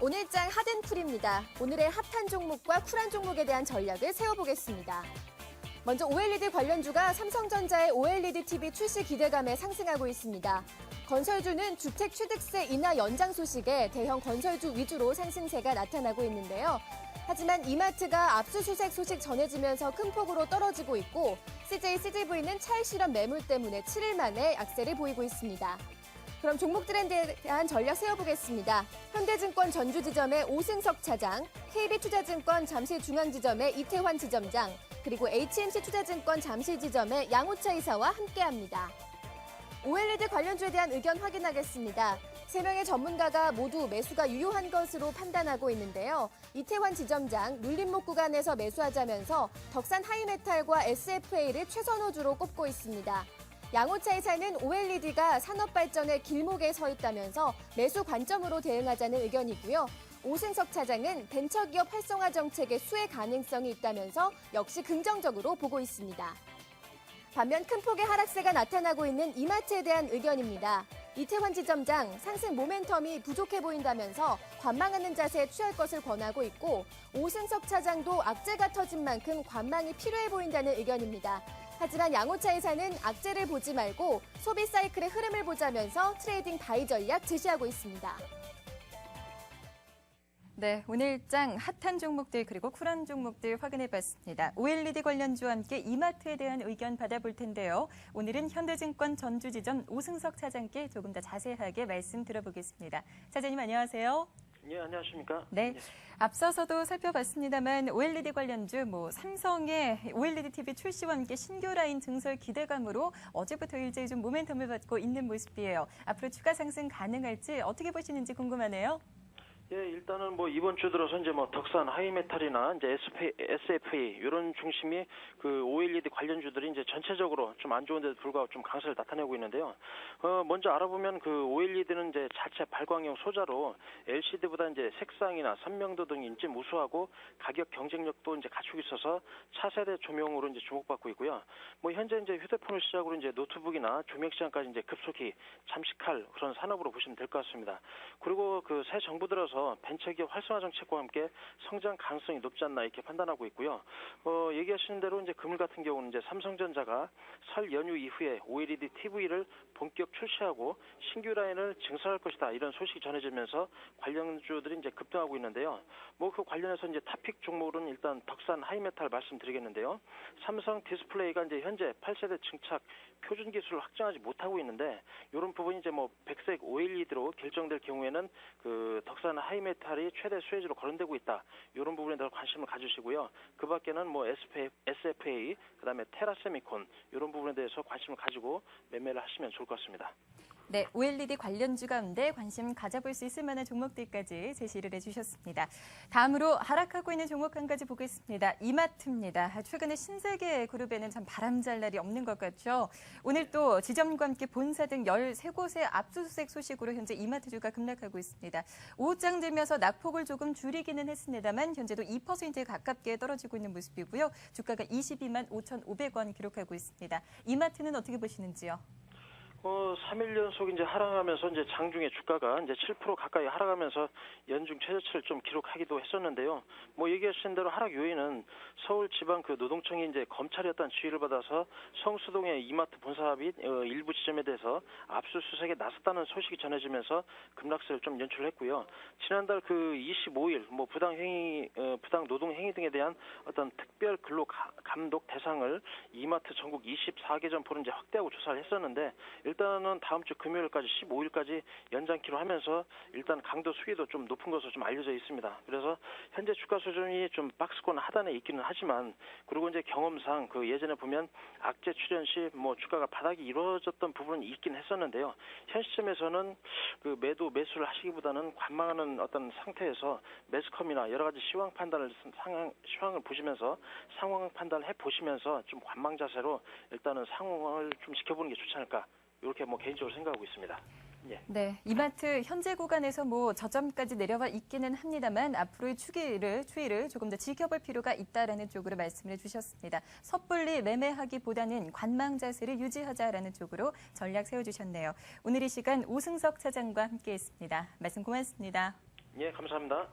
오늘장 핫앤풀입니다. 오늘의 핫한 종목과 쿨한 종목에 대한 전략을 세워보겠습니다. 먼저 OLED 관련주가 삼성전자의 OLED TV 출시 기대감에 상승하고 있습니다. 건설주는 주택 취득세 인하 연장 소식에 대형 건설주 위주로 상승세가 나타나고 있는데요. 하지만 이마트가 압수수색 소식 전해지면서 큰 폭으로 떨어지고 있고 CJCGV는 차익 실현 매물 때문에 7일 만에 약세를 보이고 있습니다. 그럼 종목들에 대한 전략 세워보겠습니다. 현대증권 전주지점의 오승석 차장, KB투자증권 잠실중앙지점의 이태환 지점장, 그리고 HMC투자증권 잠실지점의 양호차 이사와 함께합니다. OLED 관련주에 대한 의견 확인하겠습니다. 3명의 전문가가 모두 매수가 유효한 것으로 판단하고 있는데요. 이태환 지점장, 눌림목 구간에서 매수하자면서 덕산 하이메탈과 SFA를 최선호주로 꼽고 있습니다. 양호차 이사는 OLED가 산업 발전의 길목에 서 있다면서 매수 관점으로 대응하자는 의견이고요. 오승석 차장은 벤처기업 활성화 정책의 수혜 가능성이 있다면서 역시 긍정적으로 보고 있습니다. 반면 큰 폭의 하락세가 나타나고 있는 이마트에 대한 의견입니다. 이태환 지점장, 상승 모멘텀이 부족해 보인다면서 관망하는 자세에 취할 것을 권하고 있고 오승석 차장도 악재가 터진 만큼 관망이 필요해 보인다는 의견입니다. 하지만 양호차 이사는 악재를 보지 말고 소비 사이클의 흐름을 보자면서 트레이딩 바이 전략 제시하고 있습니다. 네, 오늘 일장 핫한 종목들 그리고 쿨한 종목들 확인해봤습니다. OLED 관련주와 함께 이마트에 대한 의견 받아볼 텐데요. 오늘은 현대증권 전주지점 오승석 차장께 조금 더 자세하게 말씀 들어보겠습니다. 차장님 안녕하세요. 네, 안녕하십니까? 네, 앞서서도 살펴봤습니다만 OLED 관련주, 삼성의 OLED TV 출시와 함께 신규 라인 증설 기대감으로 어제부터 일제히 좀 모멘텀을 받고 있는 모습이에요. 앞으로 추가 상승 가능할지 어떻게 보시는지 궁금하네요. 예, 일단은 이번 주 들어서 이제 덕산 하이메탈이나 이제 SFA 이런 중심이 그 OLED 관련주들이 이제 전체적으로 좀 안 좋은데도 불구하고 좀 강세를 나타내고 있는데요. 먼저 알아보면 그 OLED는 이제 자체 발광형 소자로 LCD보다 이제 색상이나 선명도 등이 인지 우수하고 가격 경쟁력도 이제 갖추고 있어서 차세대 조명으로 이제 주목받고 있고요. 현재 이제 휴대폰을 시작으로 이제 노트북이나 조명 시장까지 이제 급속히 잠식할 그런 산업으로 보시면 될 것 같습니다. 그리고 그 새 정부 들어서 벤처기업 활성화 정책과 함께 성장 가능성이 높지 않나 이렇게 판단하고 있고요. 얘기하시는 대로 이제 금일 같은 경우는 이제 삼성전자가 설 연휴 이후에 OLED TV를 본격 출시하고 신규 라인을 증설할 것이다 이런 소식이 전해지면서 관련주들이 이제 급등하고 있는데요. 그 관련해서 이제 탑픽 종목은 일단 덕산 하이메탈 말씀드리겠는데요. 삼성 디스플레이가 이제 현재 8세대 증착 표준 기술을 확정하지 못하고 있는데 이런 부분이 이제 백색 OLED로 결정될 경우에는 그 덕산 하이메탈이 최대 수혜주로 거론되고 있다. 이런 부분에 대해서 관심을 가주시고요. 그 밖에는 SFA, 그다음에 테라세미콘 이런 부분에 대해서 관심을 가지고 매매를 하시면 좋을 것 같습니다. 네, OLED 관련주 가운데 관심 가져볼 수 있을 만한 종목들까지 제시를 해주셨습니다. 다음으로 하락하고 있는 종목 한 가지 보겠습니다. 이마트입니다. 최근에 신세계 그룹에는 참 바람잘 날이 없는 것 같죠. 오늘 또 지점과 함께 본사 등 13곳의 압수수색 소식으로 현재 이마트주가 급락하고 있습니다. 오후장 들면서 낙폭을 조금 줄이기는 했습니다만 현재도 2%에 가깝게 떨어지고 있는 모습이고요. 주가가 22만 5,500원 기록하고 있습니다. 이마트는 어떻게 보시는지요? 3일 연속 이제 하락하면서 이제 장중에 주가가 이제 7% 가까이 하락하면서 연중 최저치를 좀 기록하기도 했었는데요. 얘기하신 대로 하락 요인은 서울 지방 그 노동청이 이제 검찰이었다는 지휘를 받아서 성수동의 이마트 본사 및 일부 지점에 대해서 압수수색에 나섰다는 소식이 전해지면서 급락세를 좀 연출했고요. 지난달 그 25일 부당 노동 행위 등에 대한 어떤 특별 근로 감독 대상을 이마트 전국 24개 점포를 이제 확대하고 조사를 했었는데 일단은 다음 주 금요일까지 15일까지 연장키로 하면서 일단 강도 수위도 좀 높은 것으로 좀 알려져 있습니다. 그래서 현재 주가 수준이 좀 박스권 하단에 있기는 하지만 그리고 이제 경험상 그 예전에 보면 악재 출현 시 주가가 바닥이 이루어졌던 부분은 있긴 했었는데요. 현 시점에서는 그 매수를 하시기보다는 관망하는 어떤 상태에서 매스컴이나 여러 가지 시황 시황을 보시면서 상황 판단을 해 보시면서 좀 관망 자세로 일단은 상황을 좀 지켜보는 게 좋지 않을까. 이렇게 개인적으로 생각하고 있습니다. 예. 네, 이마트 현재 구간에서 저점까지 내려와 있기는 합니다만 앞으로의 추이를 조금 더 지켜볼 필요가 있다라는 쪽으로 말씀을 해주셨습니다. 섣불리 매매하기보다는 관망 자세를 유지하자라는 쪽으로 전략 세워주셨네요. 오늘 이 시간 오승석 차장과 함께했습니다. 말씀 고맙습니다. 예, 감사합니다.